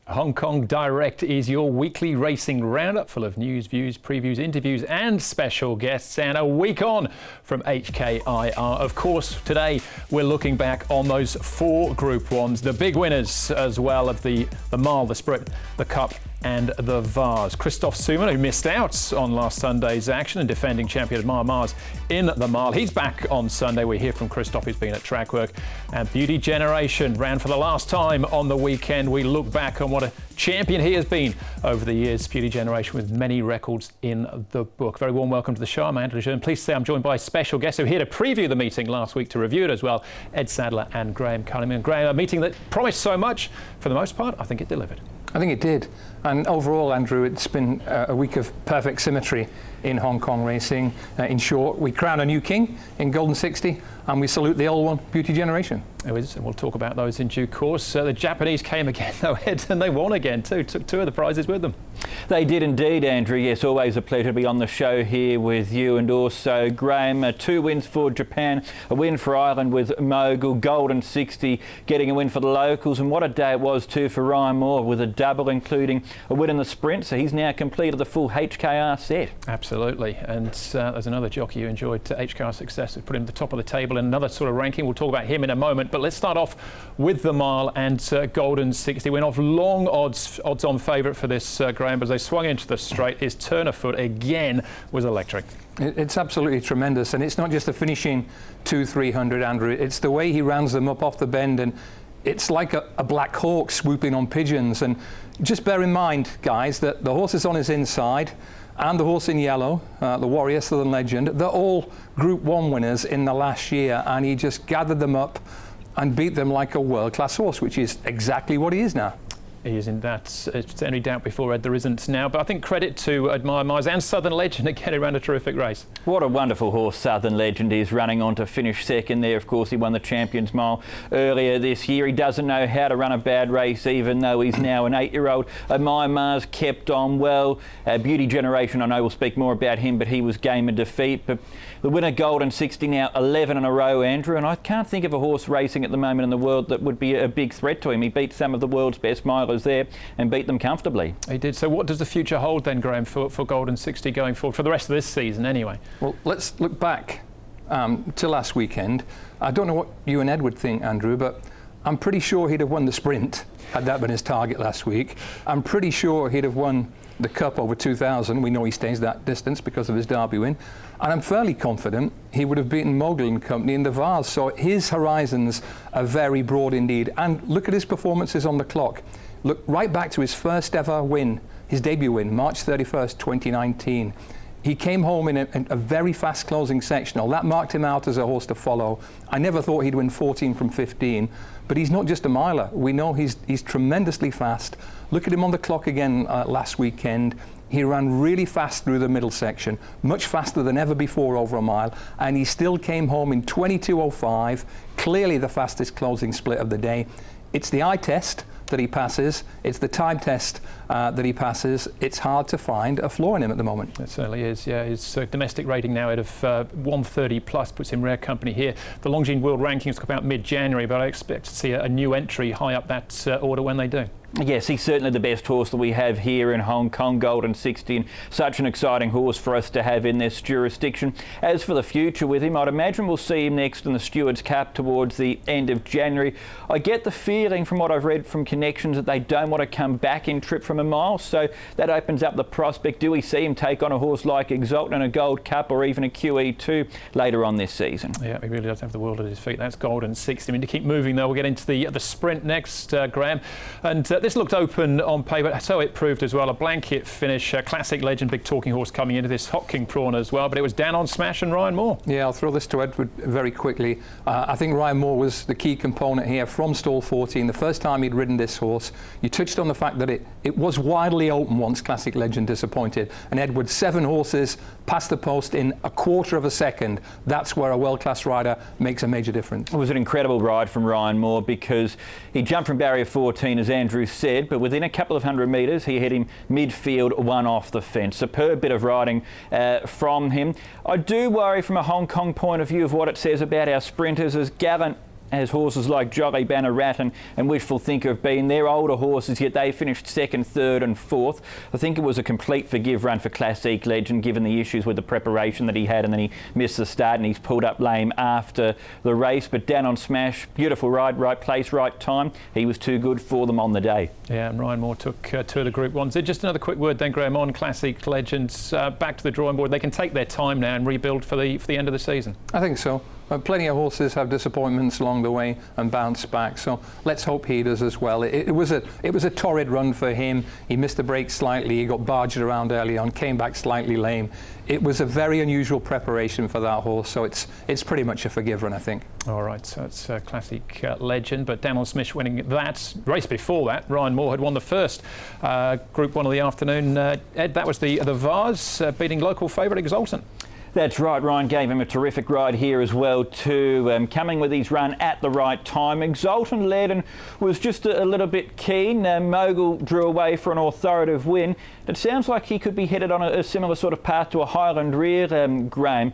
Hong Kong Direct is your weekly racing roundup full of news, views, previews, interviews and special guests, and a week on from HKIR. Of course, today we're looking back on those 4 Group 1s, the big winners as well of the Mile, the Sprint, the Cup and the Vase. Christophe Soumillon, who missed out on last Sunday's action and defending champion of Mars in the Mile. He's back on Sunday. We hear from Christophe, who's been at track work. And Beauty Generation ran for the last time on the weekend. We look back on what a champion he has been over the years. Beauty Generation with many records in the book. Very warm welcome to the show. I'm Andrew Lejeune. Pleased to say I'm joined by special guests who are here to preview the meeting last week, to review it as well. Ed Sadler and Graham Cunningham. Graham, a meeting that promised so much. For the most part, I think it delivered. I think it did. And overall, Andrew, it's been a week of perfect symmetry in Hong Kong racing. In short, we crown a new king in Golden 60 and we salute the old one, Beauty Generation. It is, and we'll talk about those in due course. The Japanese came again, though, Ed, and they won again too. Took 2 of the prizes with them. They did indeed, Andrew. Yes, always a pleasure to be on the show here with you, and also Graham. 2 wins for Japan, a win for Ireland with Mogul, Golden 60, getting a win for the locals, and what a day it was too for Ryan Moore with a double, including a win in the sprint. So he's now completed the full HKR set. Absolutely, and there's another jockey who enjoyed HKR success, who put him at the top of the table in another sort of ranking. We'll talk about him in a moment, but let's start off with the Mile and Golden 60. Went off long odds-on favourite for this, Graham, but as they swung into the straight, his turn of foot again was electric. It's absolutely tremendous, and it's not just the finishing 200-300, Andrew. It's the way he rounds them up off the bend, and it's like a black hawk swooping on pigeons. And just bear in mind, guys, that the horse is on his inside, and the horse in yellow, the Warrior Southern Legend, they're all Group 1 winners in the last year, and he just gathered them up and beat them like a world-class horse, which is exactly what he is now. He is in that. If there's any doubt before, Ed, there isn't now. But I think credit to Admire Mars and Southern Legend again. He ran a terrific race. What a wonderful horse Southern Legend is, running on to finish second there. Of course, he won the Champions Mile earlier this year. He doesn't know how to run a bad race, even though he's now an 8-year-old. Admire Mars kept on well. Beauty Generation, I know we'll speak more about him, but he was game of defeat. But the winner, Golden 60, now 11 in a row, Andrew. And I can't think of a horse racing at the moment in the world that would be a big threat to him. He beat some of the world's best milers there and beat them comfortably. He did. So what does the future hold then, Graham, for Golden 60 going forward, for the rest of this season anyway? Well, let's look back to last weekend. I don't know what you and Ed would think, Andrew, but I'm pretty sure he'd have won the sprint had that been his target last week. I'm pretty sure he'd have won the Cup over 2,000. We know he stays that distance because of his Derby win. And I'm fairly confident he would have beaten Mogul and Company in the Vase. So his horizons are very broad indeed. And look at his performances on the clock. Look right back to his first ever win, his debut win, March 31st, 2019. He came home in a very fast closing sectional. That marked him out as a horse to follow. I never thought he'd win 14 from 15, but he's not just a miler. We know he's tremendously fast. Look at him on the clock again last weekend. He ran really fast through the middle section, much faster than ever before over a mile, and he still came home in 22.05, clearly the fastest closing split of the day. It's the eye test that he passes, it's the time test that he passes. It's hard to find a flaw in him at the moment. It certainly is, yeah. His domestic rating now out of 130 plus puts him rare company here. The Longines World Rankings come out mid-January, but I expect to see a new entry high up that order when they do. Yes, he's certainly the best horse that we have here in Hong Kong, Golden 60, and such an exciting horse for us to have in this jurisdiction. As for the future with him, I'd imagine we'll see him next in the Stewards Cup towards the end of January. I get the feeling from what I've read from connections that they don't want to come back in trip from a mile, so that opens up the prospect. Do we see him take on a horse like Exalted in a Gold Cup or even a QE2 later on this season? Yeah, he really does have the world at his feet. That's Golden 60. I mean, to keep moving though, we'll get into the sprint next, Graham. And this looked open on paper, so it proved as well. A blanket finish, Classic Legend, big talking horse coming into this, Hot King Prawn as well, but it was down on Smash and Ryan Moore. Yeah, I'll throw this to Edward very quickly. I think Ryan Moore was the key component here from stall 14. The first time he'd ridden this horse, you touched on the fact that it was widely open once Classic Legend disappointed, and Edward, 7 horses past the post in a quarter of a second. That's where a world-class rider makes a major difference. It was an incredible ride from Ryan Moore because he jumped from barrier 14, as Andrew said, but within a couple of 100 metres he hit him midfield, one off the fence. Superb bit of riding from him. I do worry from a Hong Kong point of view of what it says about our sprinters, as Gavin as horses like Jolly Banner Rat and Wishful Thinker have been. They're older horses, yet they finished second, third and fourth. I think it was a complete forgive run for Classic Legend, given the issues with the preparation that he had, and then he missed the start and he's pulled up lame after the race. But Down on Smash, beautiful ride, right place, right time. He was too good for them on the day. Yeah, and Ryan Moore took two of the Group 1s. Just another quick word then, Graham, on Classic Legends. Back to the drawing board. They can take their time now and rebuild for the end of the season. I think so. Plenty of horses have disappointments along the way and bounce back, so let's hope he does as well. It was a torrid run for him. He missed the break slightly, he got barged around early on, came back slightly lame. It was a very unusual preparation for that horse, so it's pretty much a forgive run, I think. All right, so it's a Classic Legend, but Down on Smith winning that race before that. Ryan Moore had won the first Group 1 of the afternoon. Ed, that was the Vase beating local favourite Exultant. That's right, Ryan gave him a terrific ride here as well too, coming with his run at the right time. Exultant led and was just a little bit keen. Mogul drew away for an authoritative win. It sounds like he could be headed on a similar sort of path to a Highland Rear, Graham.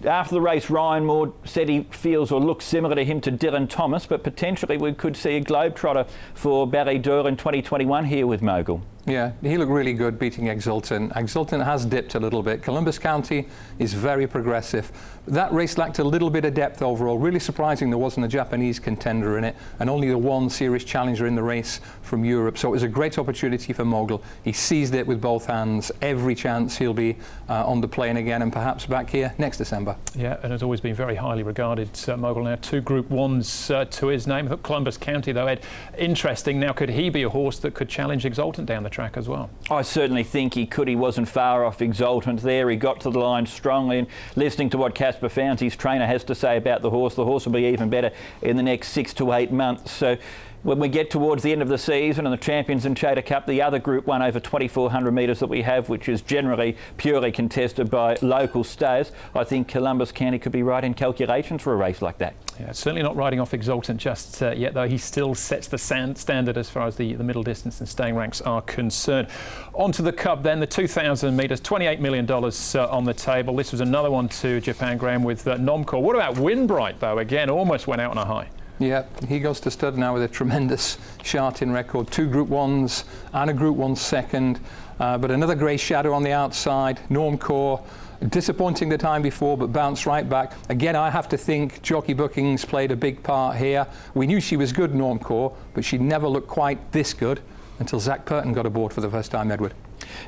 After the race, Ryan Moore said he feels or looks similar to him to Dylan Thomas, but potentially we could see a globetrotter for Barry Doyle in 2021 here with Mogul. Yeah, he looked really good beating Exultant. Exultant has dipped a little bit. Columbus County is very progressive. That race lacked a little bit of depth overall. Really surprising there wasn't a Japanese contender in it, and only the one serious challenger in the race from Europe. So it was a great opportunity for Mogul. He seized it with both hands. Every chance he'll be on the plane again and perhaps back here next December. Yeah, and has always been very highly regarded. Mogul now 2 Group 1s to his name. I thought Columbus County, though, Ed, interesting. Now, could he be a horse that could challenge Exultant down the track as well? I certainly think he could. He wasn't far off Exultant there. He got to the line strongly, and listening to what Casper Founds, his trainer, has to say about the horse will be even better in the next 6 to 8 months. So when we get towards the end of the season and the Champions and Chater Cup, the other Group 1 over 2,400 metres that we have, which is generally purely contested by local stayers, I think Columbus County could be right in calculations for a race like that. Yeah, certainly not riding off Exultant just yet, though. He still sets the standard as far as the middle distance and staying ranks are concerned. On to the Cup then, the 2,000 metres, $28 million on the table. This was another one to Japan, Graham, with Nomcor. What about Winbright, though? Again, almost went out on a high. Yeah, he goes to stud now with a tremendous Shartin record. 2 Group 1s and a Group 1 second. But another grey shadow on the outside. Normcore, disappointing the time before, but bounced right back. Again, I have to think jockey bookings played a big part here. We knew she was good, Normcore, but she never looked quite this good until Zac Purton got aboard for the first time, Edward.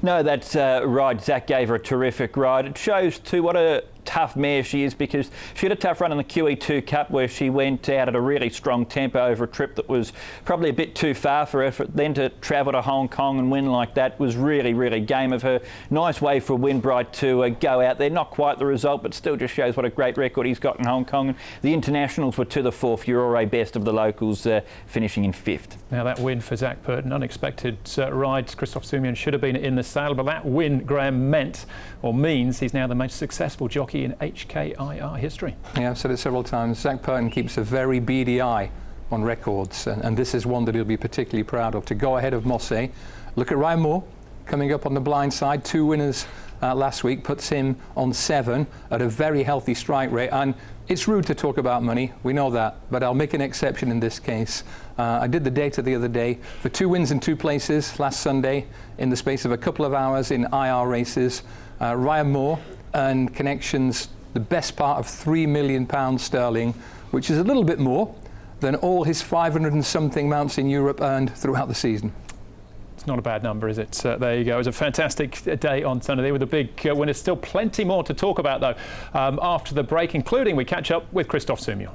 No, that's right. Zac gave her a terrific ride. It shows too what a tough mare she is, because she had a tough run in the QE2 Cup where she went out at a really strong tempo over a trip that was probably a bit too far for her. Then to travel to Hong Kong and win like that was really, really game of her. Nice way for Winbright to go out there. Not quite the result, but still just shows what a great record he's got in Hong Kong. And the internationals were to the fore. Furore best of the locals, finishing in 5th. Now that win for Zac Purton, unexpected ride. Christophe Soumillon should have been in the saddle, but that win, Graham, means he's now the most successful jockey in HKIR history. Yeah, I've said it several times. Zac Purton keeps a very beady eye on records, and this is one that he'll be particularly proud of. To go ahead of Mosse, look at Ryan Moore coming up on the blind side. 2 winners last week, puts him on 7 at a very healthy strike rate. And it's rude to talk about money, we know that, but I'll make an exception in this case. I did the data the other day for 2 wins in 2 places last Sunday in the space of a couple of hours in IR races. Ryan Moore and connections, the best part of £3 million sterling, which is a little bit more than all his 500 and something mounts in Europe earned throughout the season. It's not a bad number, is it? There you go. It was a fantastic day on Sunday with a big winner. Still plenty more to talk about, though, after the break, including we catch up with Christophe Soumillon.